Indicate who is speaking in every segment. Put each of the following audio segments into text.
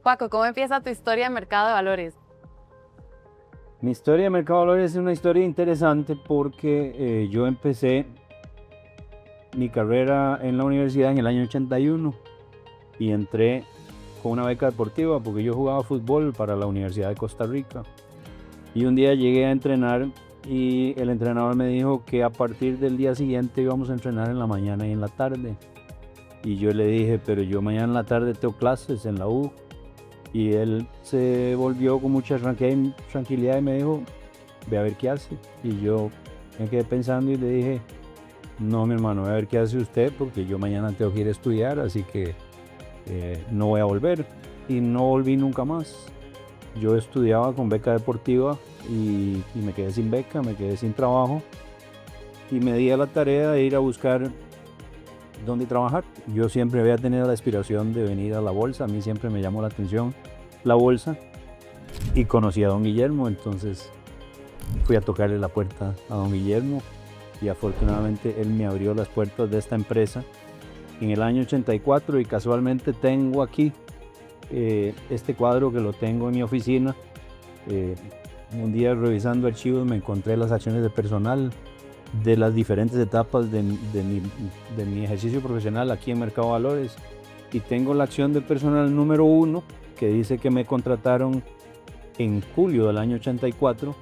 Speaker 1: Paco, ¿cómo empieza tu historia en mercado de valores?
Speaker 2: Mi historia de mercado de valores es una historia interesante porque yo empecé mi carrera en la universidad en el año 81 y entré con una beca deportiva porque yo jugaba fútbol para la Universidad de Costa Rica. Y un día llegué a entrenar y el entrenador me dijo que a partir del día siguiente íbamos a entrenar en la mañana y en la tarde. Y yo le dije, pero yo mañana en la tarde tengo clases en la U. Y él se volvió con mucha tranquilidad y me dijo, ve a ver qué hace. Y yo me quedé pensando y le dije, no, mi hermano, ve a ver qué hace usted porque yo mañana tengo que ir a estudiar, así que no voy a volver. Y no volví nunca más. Yo estudiaba con beca deportiva y me quedé sin beca, me quedé sin trabajo y me di a la tarea de ir a buscar dónde trabajar. Yo siempre había tenido la aspiración de venir a la bolsa, a mí siempre me llamó la atención la bolsa y conocí a don Guillermo, entonces fui a tocarle la puerta a don Guillermo y afortunadamente él me abrió las puertas de esta empresa en el año 84 y casualmente tengo aquí este cuadro que lo tengo en mi oficina. Un día revisando archivos me encontré las acciones de personal de las diferentes etapas de mi ejercicio profesional aquí en Mercado de Valores y tengo la acción de personal número 1 que dice que me contrataron en julio del año 84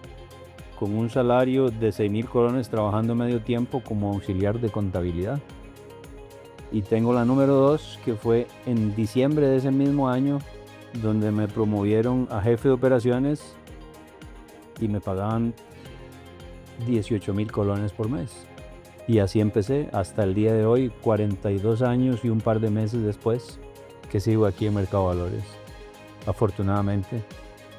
Speaker 2: con un salario de 6,000 colones trabajando medio tiempo como auxiliar de contabilidad. Y tengo la número 2 que fue en diciembre de ese mismo año donde me promovieron a jefe de operaciones y me pagaban 18,000 colones por mes. Y así empecé hasta el día de hoy, 42 años y un par de meses después, que sigo aquí en Mercado de Valores. Afortunadamente,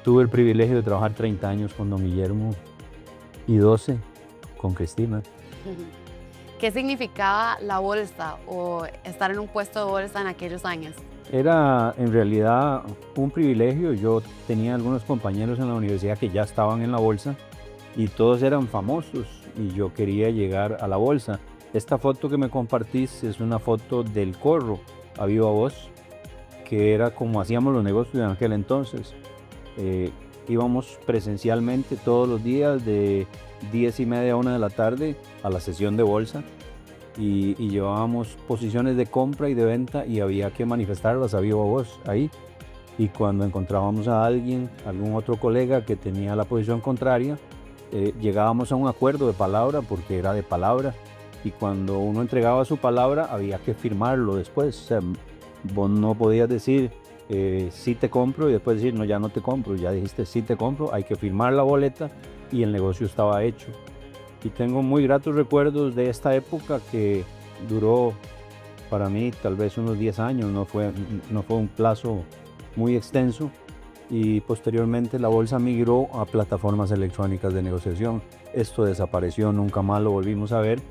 Speaker 2: tuve el privilegio de trabajar 30 años con don Guillermo y 12 con Cristina.
Speaker 1: ¿Qué significaba la bolsa o estar en un puesto de bolsa en aquellos años?
Speaker 2: Era en realidad un privilegio. Yo tenía algunos compañeros en la universidad que ya estaban en la bolsa y todos eran famosos y yo quería llegar a la bolsa. Esta foto que me compartís es una foto del Corro a viva voz, que era como hacíamos los negocios en aquel entonces. Íbamos presencialmente todos los días de 10:30 a 1 de la tarde a la sesión de bolsa y llevábamos posiciones de compra y de venta y había que manifestarlas a viva voz ahí. Y cuando encontrábamos a alguien, algún otro colega que tenía la posición contraria, llegábamos a un acuerdo de palabra porque era de palabra y cuando uno entregaba su palabra había que firmarlo después. O sea, vos no podías decir sí te compro y después decir no, ya no te compro. Ya dijiste sí te compro, hay que firmar la boleta y el negocio estaba hecho. Y tengo muy gratos recuerdos de esta época que duró para mí tal vez unos 10 años, no fue un plazo muy extenso. Y posteriormente la bolsa migró a plataformas electrónicas de negociación. Esto desapareció, nunca más lo volvimos a ver.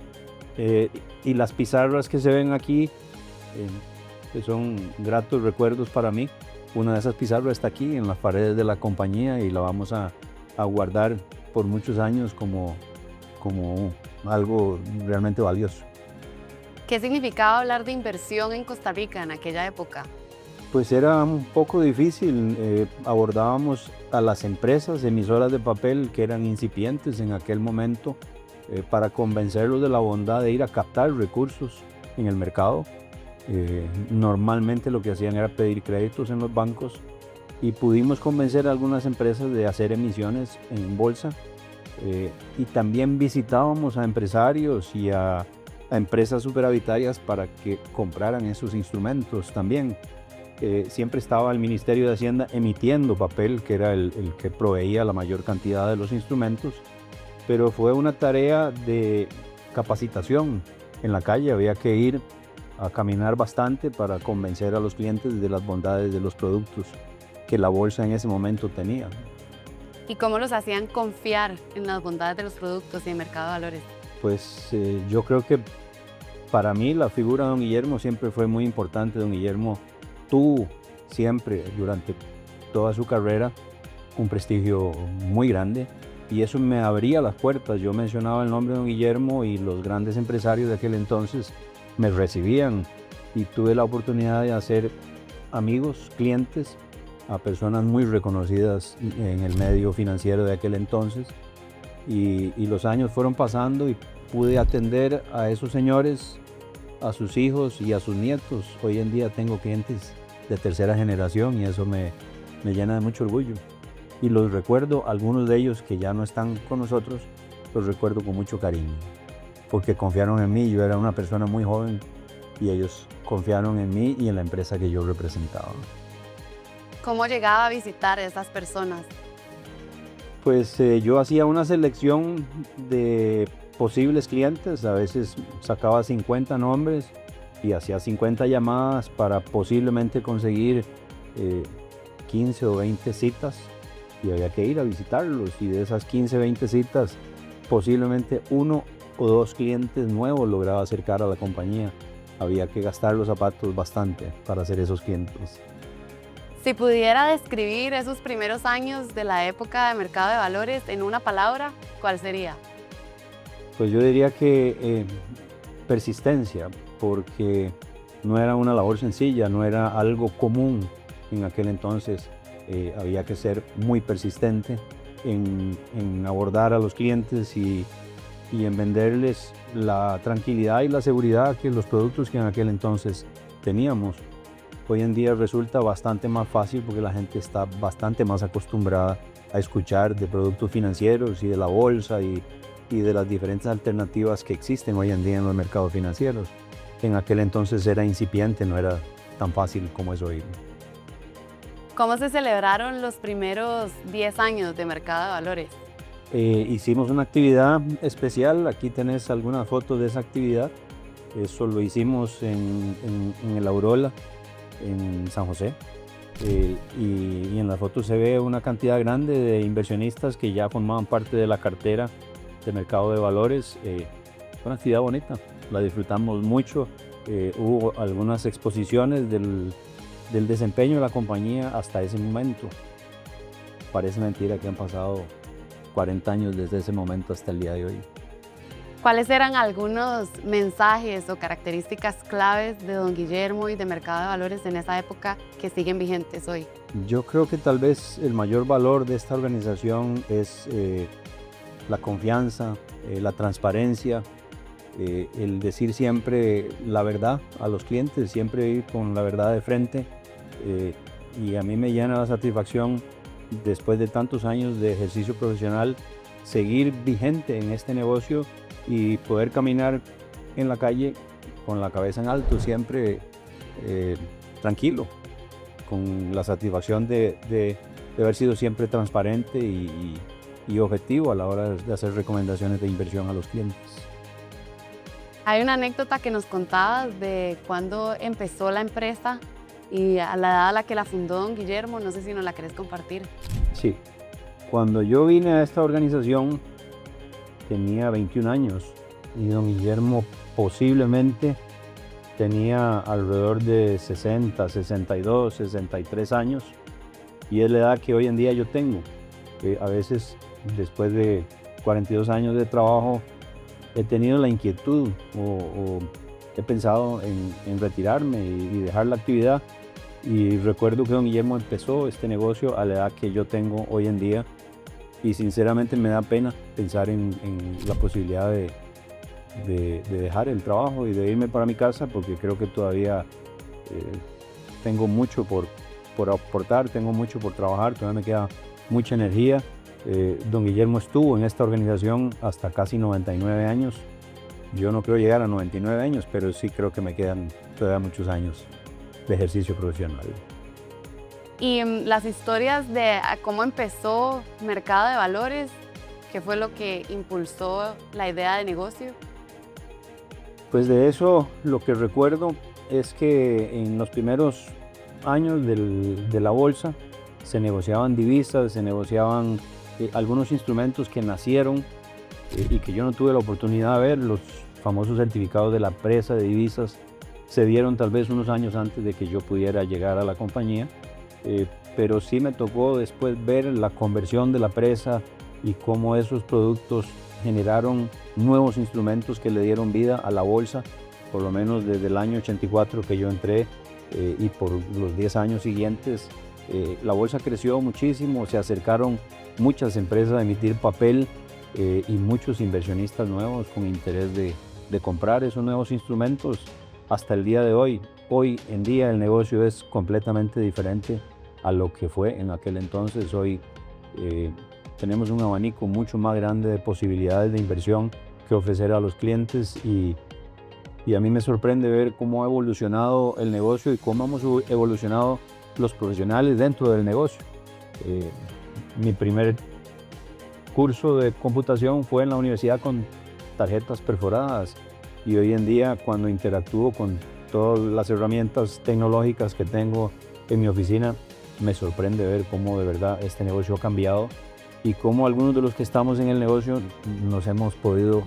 Speaker 2: Y las pizarras que se ven aquí, que son gratos recuerdos para mí, una de esas pizarras está aquí en las paredes de la compañía y la vamos a guardar por muchos años como algo realmente valioso.
Speaker 1: ¿Qué significaba hablar de inversión en Costa Rica en aquella época?
Speaker 2: Pues era un poco difícil, abordábamos a las empresas emisoras de papel que eran incipientes en aquel momento para convencerlos de la bondad de ir a captar recursos en el mercado. Normalmente lo que hacían era pedir créditos en los bancos y pudimos convencer a algunas empresas de hacer emisiones en bolsa y también visitábamos a empresarios y a empresas superavitarias para que compraran esos instrumentos también. Siempre estaba el Ministerio de Hacienda emitiendo papel, que era el que proveía la mayor cantidad de los instrumentos, pero fue una tarea de capacitación en la calle, había que ir a caminar bastante para convencer a los clientes de las bondades de los productos que la bolsa en ese momento tenía.
Speaker 1: ¿Y cómo los hacían confiar en las bondades de los productos y en mercado de valores?
Speaker 2: Pues yo creo que para mí la figura de don Guillermo siempre fue muy importante. Don Guillermo tuvo siempre durante toda su carrera un prestigio muy grande y eso me abría las puertas. Yo mencionaba el nombre de don Guillermo y los grandes empresarios de aquel entonces me recibían y tuve la oportunidad de hacer amigos, clientes a personas muy reconocidas en el medio financiero de aquel entonces. Y los años fueron pasando y pude atender a esos señores, a sus hijos y a sus nietos. Hoy en día tengo clientes de tercera generación y eso me llena de mucho orgullo. Y los recuerdo, algunos de ellos que ya no están con nosotros, los recuerdo con mucho cariño, porque confiaron en mí. Yo era una persona muy joven y ellos confiaron en mí y en la empresa que yo representaba.
Speaker 1: ¿Cómo llegaba a visitar a esas personas?
Speaker 2: Pues yo hacía una selección de posibles clientes, a veces sacaba 50 nombres y hacía 50 llamadas para posiblemente conseguir 15 o 20 citas, y había que ir a visitarlos, y de esas 15 20 citas posiblemente 1 o 2 clientes nuevos lograba acercar a la compañía. Había que gastar los zapatos bastante para hacer esos clientes.
Speaker 1: Si pudiera describir esos primeros años de la época de mercado de valores en una palabra, ¿cuál sería?
Speaker 2: Pues yo diría que persistencia, porque no era una labor sencilla, no era algo común en aquel entonces. Había que ser muy persistente en abordar a los clientes y en venderles la tranquilidad y la seguridad que los productos que en aquel entonces teníamos. Hoy en día resulta bastante más fácil porque la gente está bastante más acostumbrada a escuchar de productos financieros y de la bolsa y de las diferentes alternativas que existen hoy en día en los mercados financieros. En aquel entonces era incipiente, no era tan fácil como es hoy.
Speaker 1: ¿Cómo se celebraron los primeros 10 años de mercado de valores?
Speaker 2: Hicimos una actividad especial. Aquí tenés algunas fotos de esa actividad. Eso lo hicimos en el Aurola, en San José, y en la foto se ve una cantidad grande de inversionistas que ya formaban parte de la cartera de mercado de valores. Fue una actividad bonita, la disfrutamos mucho. Hubo algunas exposiciones del desempeño de la compañía hasta ese momento. Parece mentira que han pasado 40 años desde ese momento hasta el día de hoy.
Speaker 1: ¿Cuáles eran algunos mensajes o características claves de don Guillermo y de mercado de valores en esa época que siguen vigentes hoy?
Speaker 2: Yo creo que tal vez el mayor valor de esta organización es la confianza, la transparencia, el decir siempre la verdad a los clientes, siempre ir con la verdad de frente. Y a mí me llena la satisfacción, después de tantos años de ejercicio profesional, seguir vigente en este negocio y poder caminar en la calle con la cabeza en alto, siempre tranquilo, con la satisfacción de haber sido siempre transparente y objetivo a la hora de hacer recomendaciones de inversión a los clientes.
Speaker 1: Hay una anécdota que nos contabas de cuando empezó la empresa y a la edad a la que la fundó don Guillermo. No sé si nos la querés compartir.
Speaker 2: Sí, cuando yo vine a esta organización tenía 21 años y don Guillermo posiblemente tenía alrededor de 60, 62, 63 años, y es la edad que hoy en día yo tengo. A veces, después de 42 años de trabajo, he tenido la inquietud o he pensado en retirarme y dejar la actividad. Y recuerdo que don Guillermo empezó este negocio a la edad que yo tengo hoy en día, y sinceramente me da pena pensar en la posibilidad de dejar el trabajo y de irme para mi casa, porque creo que todavía tengo mucho por aportar, tengo mucho por trabajar, todavía me queda mucha energía. Don Guillermo estuvo en esta organización hasta casi 99 años. Yo no creo llegar a 99 años, pero sí creo que me quedan todavía muchos años de ejercicio profesional.
Speaker 1: Y las historias de cómo empezó mercado de valores, ¿qué fue lo que impulsó la idea de negocio?
Speaker 2: Pues de eso lo que recuerdo es que en los primeros años de la bolsa se negociaban divisas, se negociaban algunos instrumentos que nacieron y que yo no tuve la oportunidad de ver. Los famosos certificados de la presa de divisas se dieron tal vez unos años antes de que yo pudiera llegar a la compañía, pero sí me tocó después ver la conversión de la presa y cómo esos productos generaron nuevos instrumentos que le dieron vida a la bolsa, por lo menos desde el año 84 que yo entré, y por los 10 años siguientes La bolsa creció muchísimo, se acercaron muchas empresas a emitir papel y muchos inversionistas nuevos con interés de comprar esos nuevos instrumentos hasta el día de hoy. Hoy en día el negocio es completamente diferente a lo que fue en aquel entonces. Hoy tenemos un abanico mucho más grande de posibilidades de inversión que ofrecer a los clientes y a mí me sorprende ver cómo ha evolucionado el negocio y cómo hemos evolucionado los profesionales dentro del negocio. Mi primer curso de computación fue en la universidad con tarjetas perforadas y hoy en día cuando interactúo con todas las herramientas tecnológicas que tengo en mi oficina, me sorprende ver cómo de verdad este negocio ha cambiado y cómo algunos de los que estamos en el negocio nos hemos podido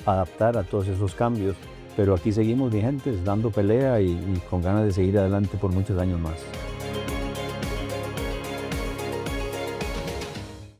Speaker 2: adaptar a todos esos cambios. Pero aquí seguimos vigentes, dando pelea y con ganas de seguir adelante por muchos años más.